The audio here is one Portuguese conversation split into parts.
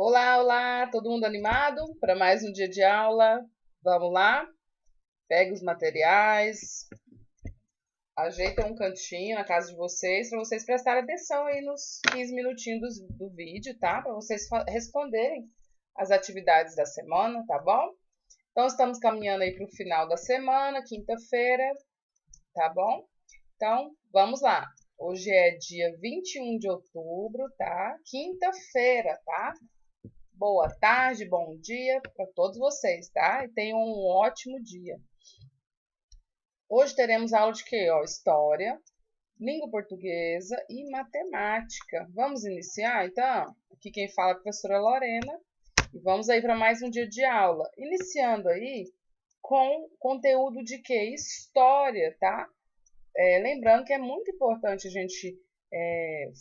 Olá, olá, todo mundo animado para mais um dia de aula? Vamos lá? Pega os materiais, ajeita um cantinho na casa de vocês para vocês prestarem atenção aí nos 15 minutinhos do vídeo, tá? Para vocês responderem as atividades da semana, tá bom? Então, estamos caminhando aí para o final da semana, quinta-feira, tá bom? Então, vamos lá. Hoje é dia 21 de outubro, tá? Quinta-feira, tá? Boa tarde, bom dia para todos vocês, tá? E tenham um ótimo dia. Hoje teremos aula de quê? Ó, história, língua portuguesa e matemática. Vamos iniciar, então? Aqui quem fala é a professora Lorena. E vamos aí para mais um dia de aula. Iniciando aí com conteúdo de quê? História, tá? Lembrando que é muito importante a gente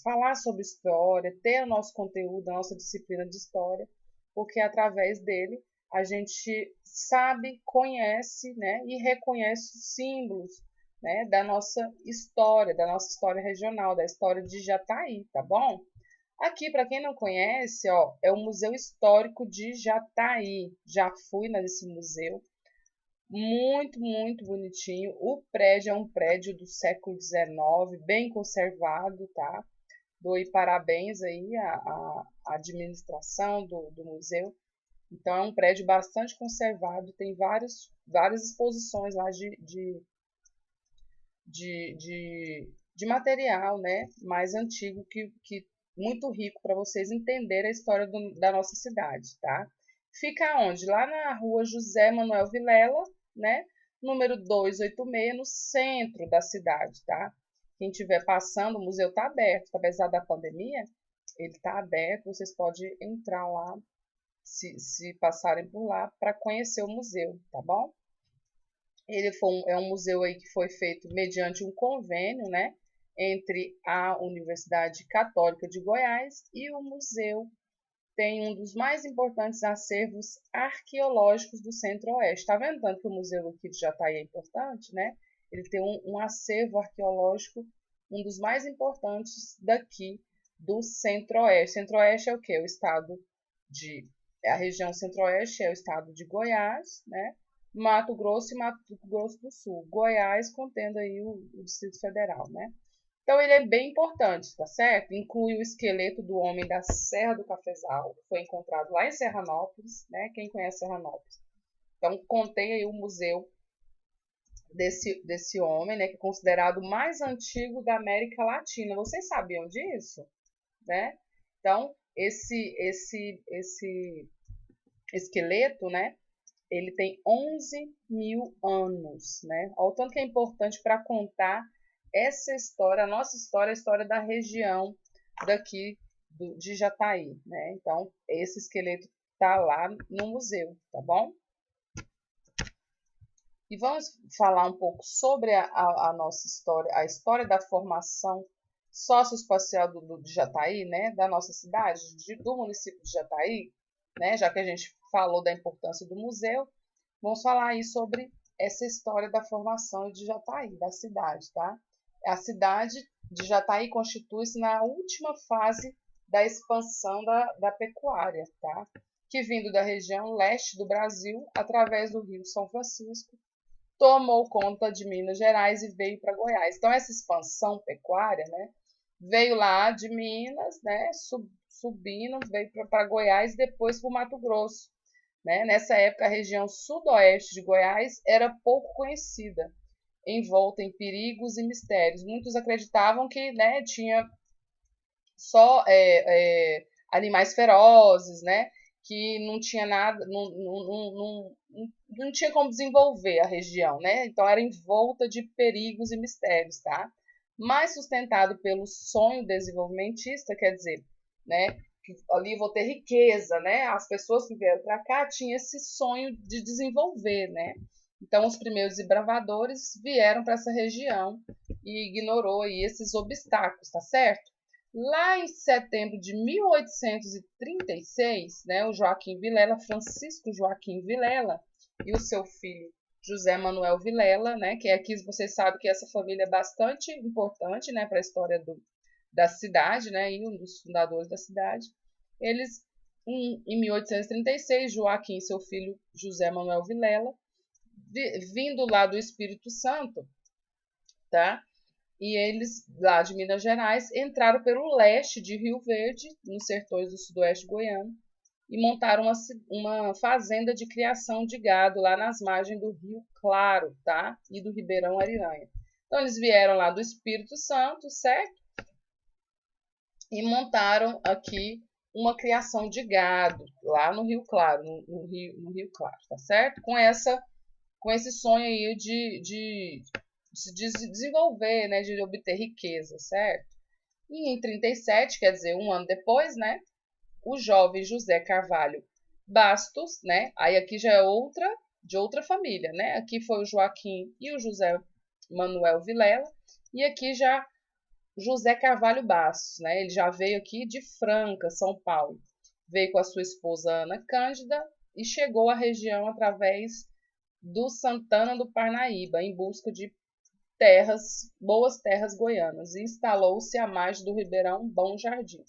falar sobre história, ter o nosso conteúdo, a nossa disciplina de história, porque através dele a gente sabe, conhece, né, e reconhece os símbolos, né, da nossa história regional, da história de Jataí, tá bom? Aqui, para quem não conhece, ó, é o Museu Histórico de Jataí. Já fui nesse museu. Muito, muito bonitinho. O prédio é um prédio do século XIX, bem conservado, tá? Dou parabéns aí à administração do museu. Então, é um prédio bastante conservado, tem várias exposições lá de material, né? Mais antigo, que muito rico para vocês entenderem a história da nossa cidade, tá? Fica onde? Lá na rua José Manuel Vilela, né? Número 286, no centro da cidade, tá? Quem estiver passando, o museu está aberto, apesar da pandemia, ele está aberto, vocês podem entrar lá, se passarem por lá, para conhecer o museu, tá bom? É um museu aí que foi feito mediante um convênio, né? Entre a Universidade Católica de Goiás e o museu tem um dos mais importantes acervos arqueológicos do Centro-Oeste. Está vendo tanto que o museu aqui de Jataí é importante, né? Ele tem um acervo arqueológico, um dos mais importantes daqui do Centro-Oeste. Centro-Oeste é o quê? O estado de... A região Centro-Oeste é o estado de Goiás, né? Mato Grosso e Mato Grosso do Sul. Goiás contendo aí o Distrito Federal, né? Então, ele é bem importante, tá certo? Inclui o esqueleto do homem da Serra do Cafezal, que foi encontrado lá em Serranópolis, né? Quem conhece Serranópolis? Então, contém aí o museu desse homem, né? Que é considerado o mais antigo da América Latina. Vocês sabiam disso? Né? Então, esse esqueleto, né? Ele tem 11 mil anos, né? Olha o tanto que é importante para contar essa história, a nossa história, a história da região daqui de Jataí, né? Então, esse esqueleto tá lá no museu, tá bom? E vamos falar um pouco sobre a nossa história, a história da formação socioespacial de Jataí, né? Da nossa cidade, do município de Jataí, né? Já que a gente falou da importância do museu, vamos falar aí sobre essa história da formação de Jataí, da cidade, tá? A cidade de Jataí constitui-se na última fase da expansão da pecuária, tá? Que vindo da região leste do Brasil, através do Rio São Francisco, tomou conta de Minas Gerais e veio para Goiás. Então, essa expansão pecuária, né, veio lá de Minas, né, subindo, veio para Goiás e depois para o Mato Grosso. Né? Nessa época, a região sudoeste de Goiás era pouco conhecida, envolta em perigos e mistérios. Muitos acreditavam que, né, tinha só animais ferozes, né, que não tinha nada, não tinha como desenvolver a região, né? Então era envolta de perigos e mistérios, tá? Mais sustentado pelo sonho desenvolvimentista, quer dizer, né, que ali vou ter riqueza, né? As pessoas que vieram para cá tinham esse sonho de desenvolver, né? Então os primeiros desbravadores vieram para essa região e ignorou aí esses obstáculos, tá certo? Lá em setembro de 1836, né, o Joaquim Vilela, Francisco Joaquim Vilela, e o seu filho José Manuel Vilela, né, que aqui vocês sabem que essa família é bastante importante, né, para a história da cidade, né, e um dos fundadores da cidade, eles Em 1836, Joaquim e seu filho José Manuel Vilela, vindo lá do Espírito Santo, tá? E eles, lá de Minas Gerais, entraram pelo leste de Rio Verde, nos sertões do sudoeste goiano, e montaram uma fazenda de criação de gado lá nas margens do Rio Claro, tá? E do Ribeirão Ariranha. Então, eles vieram lá do Espírito Santo, certo? E montaram aqui uma criação de gado lá no Rio Claro, no Rio Claro, tá certo? Com esse sonho aí de se desenvolver, né, de obter riqueza, certo? E em 37, quer dizer, um ano depois, né, o jovem José Carvalho Bastos, né, aí aqui já é de outra família, né, aqui foi o Joaquim e o José Manuel Vilela, e aqui já José Carvalho Bastos, né, ele já veio aqui de Franca, São Paulo, veio com a sua esposa Ana Cândida e chegou à região através do Santana do Parnaíba, em busca de boas terras goianas, e instalou-se à margem do Ribeirão Bom Jardim.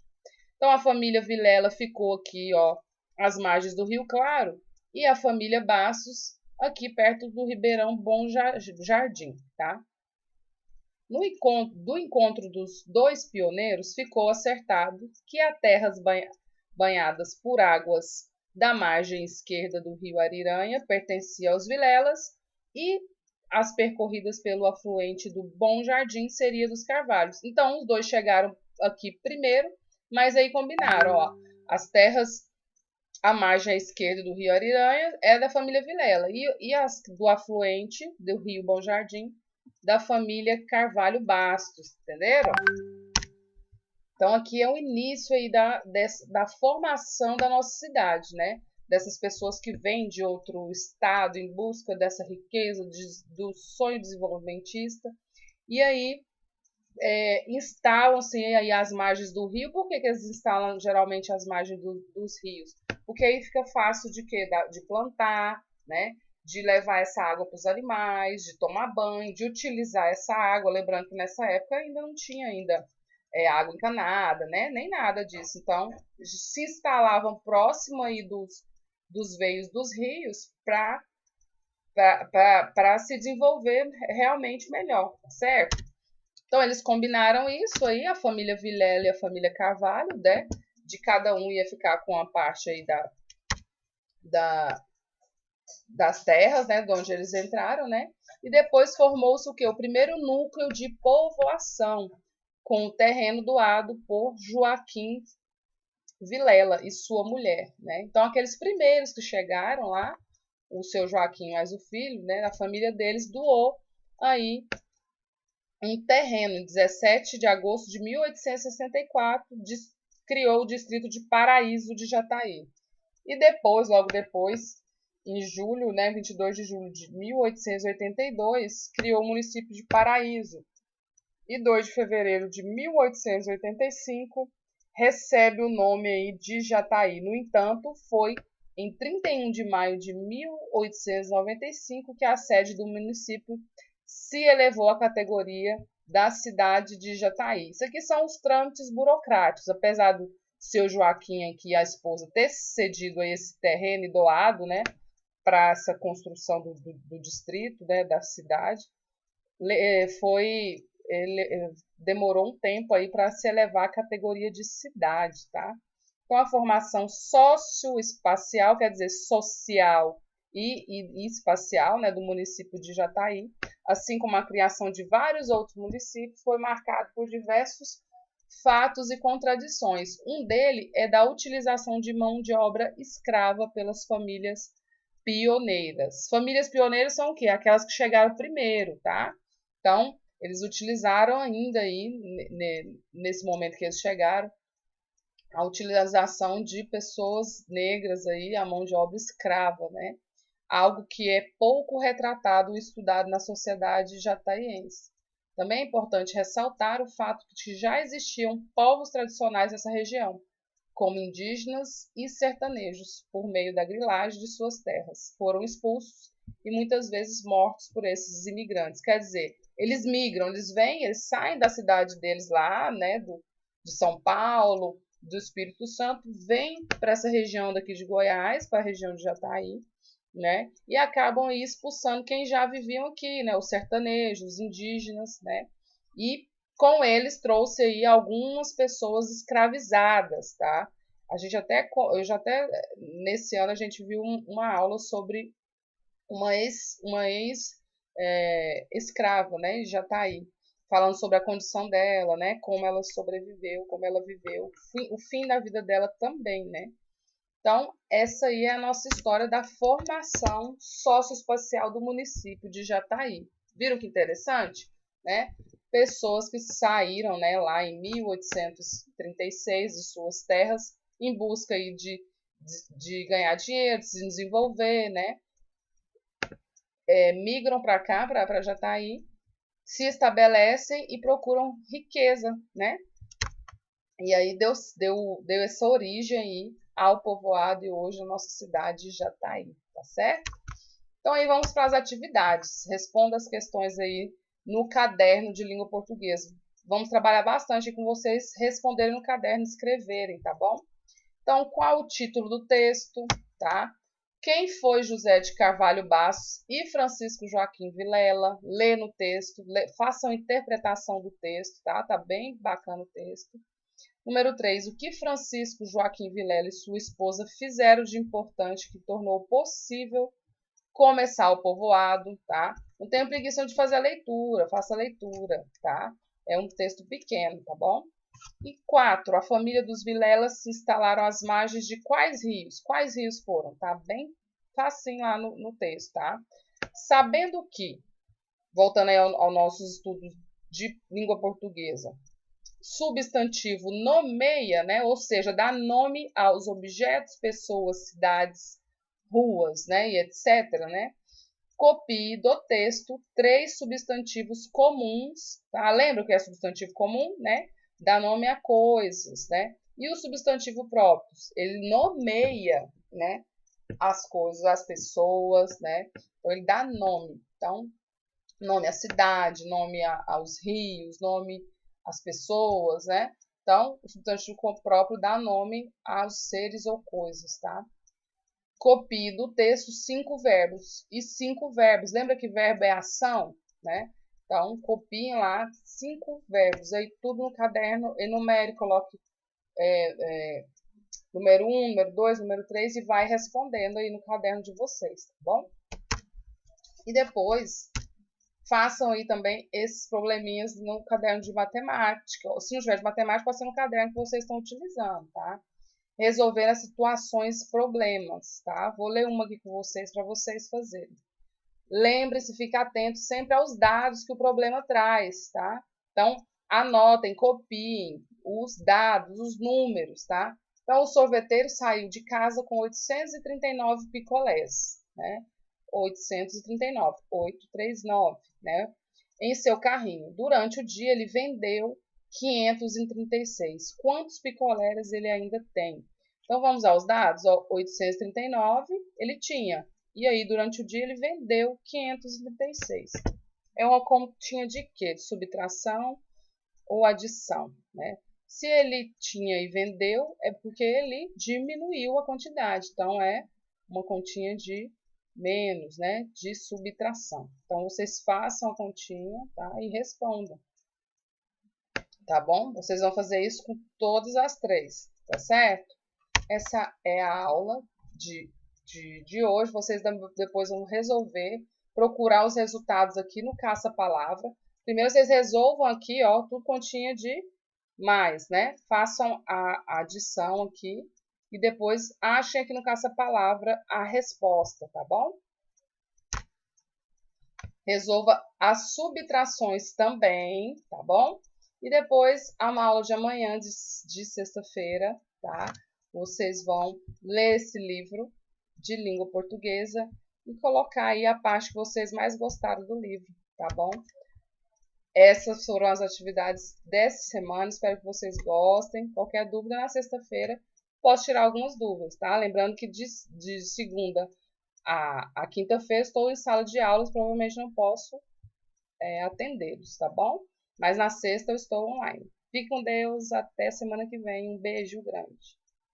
Então a família Vilela ficou aqui, ó, às margens do Rio Claro, e a família Bastos aqui perto do Ribeirão Bom Jardim, tá? Do encontro dos dois pioneiros, ficou acertado que as terras banhadas por águas da margem esquerda do rio Ariranha pertencia aos Vilelas e as percorridas pelo afluente do Bom Jardim seria dos Carvalhos. Então, os dois chegaram aqui primeiro, mas aí combinaram, ó, as terras à margem esquerda do rio Ariranha é da família Vilela e as do afluente do rio Bom Jardim da família Carvalho Bastos, entenderam? Então, aqui é o início aí da formação da nossa cidade, né? Dessas pessoas que vêm de outro estado em busca dessa riqueza, do sonho desenvolvimentista. E aí, instalam-se aí às margens do rio. Por que eles instalam geralmente às margens dos rios? Porque aí fica fácil de plantar, né? De levar essa água para os animais, de tomar banho, de utilizar essa água. Lembrando que nessa época ainda não tinha água encanada, né? Nem nada disso. Então, se instalavam próximo aí dos veios dos rios para se desenvolver realmente melhor, tá certo? Então, eles combinaram isso aí, a família Vilela e a família Carvalho, né? De cada um ia ficar com a parte aí das terras, né? De onde eles entraram, né? E depois formou-se o quê? O primeiro núcleo de povoação, com o terreno doado por Joaquim Vilela e sua mulher, né? Então, aqueles primeiros que chegaram lá, o seu Joaquim mais o filho, né? A família deles doou aí um terreno em 17 de agosto de 1864, criou o distrito de Paraíso de Jataí. E depois, logo depois, em julho, né, 22 de julho de 1882, criou o município de Paraíso. E 2 de fevereiro de 1885 recebe o nome aí de Jataí. No entanto, foi em 31 de maio de 1895 que a sede do município se elevou à categoria da cidade de Jataí. Isso aqui são os trâmites burocráticos, apesar do seu Joaquim aqui, a esposa, ter cedido esse terreno e doado, né, para essa construção do distrito, né, da cidade, demorou um tempo aí para se elevar à categoria de cidade, tá? Com a formação socioespacial, quer dizer, social e espacial, né, do município de Jataí, assim como a criação de vários outros municípios, foi marcado por diversos fatos e contradições. Um deles é da utilização de mão de obra escrava pelas famílias pioneiras. Famílias pioneiras são o quê? Aquelas que chegaram primeiro, tá? Então, eles utilizaram ainda aí, nesse momento que eles chegaram, a utilização de pessoas negras aí, a mão de obra escrava, né? Algo que é pouco retratado e estudado na sociedade jataiense. Também é importante ressaltar o fato de que já existiam povos tradicionais nessa região, como indígenas e sertanejos, por meio da grilagem de suas terras. Foram expulsos e muitas vezes mortos por esses imigrantes. Quer dizer, eles migram, eles saem da cidade deles lá, né, de São Paulo, do Espírito Santo vêm para essa região daqui de Goiás, para a região de Jataí, né? E acabam aí expulsando quem já viviam aqui, né? Os sertanejos, os indígenas, né? E com eles trouxe aí algumas pessoas escravizadas, tá? Eu já até nesse ano a gente viu uma aula sobre uma ex escrava, né? Já tá aí falando sobre a condição dela, né? Como ela sobreviveu, como ela viveu, o fim da vida dela também, né? Então, essa aí é a nossa história da formação socioespacial do município de Jataí. Viram que interessante? Né? Pessoas que saíram, né, lá em 1836 de suas terras em busca aí de ganhar dinheiro, de se desenvolver, né? Migram para cá, para Jataí, se estabelecem e procuram riqueza, né? E aí deu essa origem aí ao povoado e hoje a nossa cidade de Jataí, tá certo? Então aí vamos para as atividades. Responda as questões aí no caderno de língua portuguesa. Vamos trabalhar bastante com vocês responderem no caderno e escreverem, tá bom? Então, qual o título do texto, tá? Quem foi José de Carvalho Bastos e Francisco Joaquim Vilela? Lê no texto, façam interpretação do texto, tá? Tá bem bacana o texto. Número 3. O que Francisco Joaquim Vilela e sua esposa fizeram de importante que tornou possível começar o povoado, tá? Não tenha preguiça de fazer a leitura, faça a leitura, tá? É um texto pequeno, tá bom? E 4. A família dos Vilelas se instalaram às margens de quais rios? Quais rios foram? Tá bem facinho lá no texto, tá? Sabendo que, voltando aí aos nossos estudos de língua portuguesa, substantivo nomeia, né? Ou seja, dá nome aos objetos, pessoas, cidades, ruas, né? E etc, né? Copie do texto 3 substantivos comuns, tá? Lembra o que é substantivo comum, né? Dá nome a coisas, né? E o substantivo próprio, ele nomeia, né? As coisas, as pessoas, né? Então, ele dá nome. Então, nome à cidade, nome aos rios, nome às pessoas, né? Então, o substantivo próprio dá nome aos seres ou coisas, tá? Copie do texto 5 verbos. E 5 verbos, lembra que verbo é ação, né? Então, copiem lá 5 verbos. Aí tudo no caderno, enumere, coloque número 1, número 2, número 3 e vai respondendo aí no caderno de vocês, tá bom? E depois, façam aí também esses probleminhas no caderno de matemática. Ou se não tiver de matemática, pode ser no caderno que vocês estão utilizando, tá? Resolver as situações, problemas, tá? Vou ler uma aqui com vocês para vocês fazerem. Lembre-se, fique atento sempre aos dados que o problema traz, tá? Então, anotem, copiem os dados, os números, tá? Então, o sorveteiro saiu de casa com 839 picolés, né? 839, 839, né? Em seu carrinho. Durante o dia, ele vendeu 536. Quantos picolés ele ainda tem? Então, vamos aos dados. Ó, 839 ele tinha. E aí, durante o dia, ele vendeu 536. É uma continha de quê? De subtração ou adição, né? Se ele tinha e vendeu, é porque ele diminuiu a quantidade. Então, é uma continha de menos, né? De subtração. Então, vocês façam a continha, tá? E respondam. Tá bom? Vocês vão fazer isso com todas as 3, tá certo? Essa é a aula de hoje. Vocês depois vão resolver, procurar os resultados aqui no caça-palavra. Primeiro vocês resolvam aqui, ó, tudo continha de mais, né? Façam a adição aqui e depois achem aqui no caça-palavra a resposta, tá bom? Resolva as subtrações também, tá bom? E depois, a aula de amanhã, de sexta-feira, tá? Vocês vão ler esse livro de língua portuguesa e colocar aí a parte que vocês mais gostaram do livro, tá bom? Essas foram as atividades dessa semana, espero que vocês gostem. Qualquer dúvida, na sexta-feira, posso tirar algumas dúvidas, tá? Lembrando que de segunda a quinta-feira estou em sala de aulas, provavelmente não posso atendê-los, tá bom? Mas na sexta eu estou online. Fique com Deus. Até semana que vem. Um beijo grande.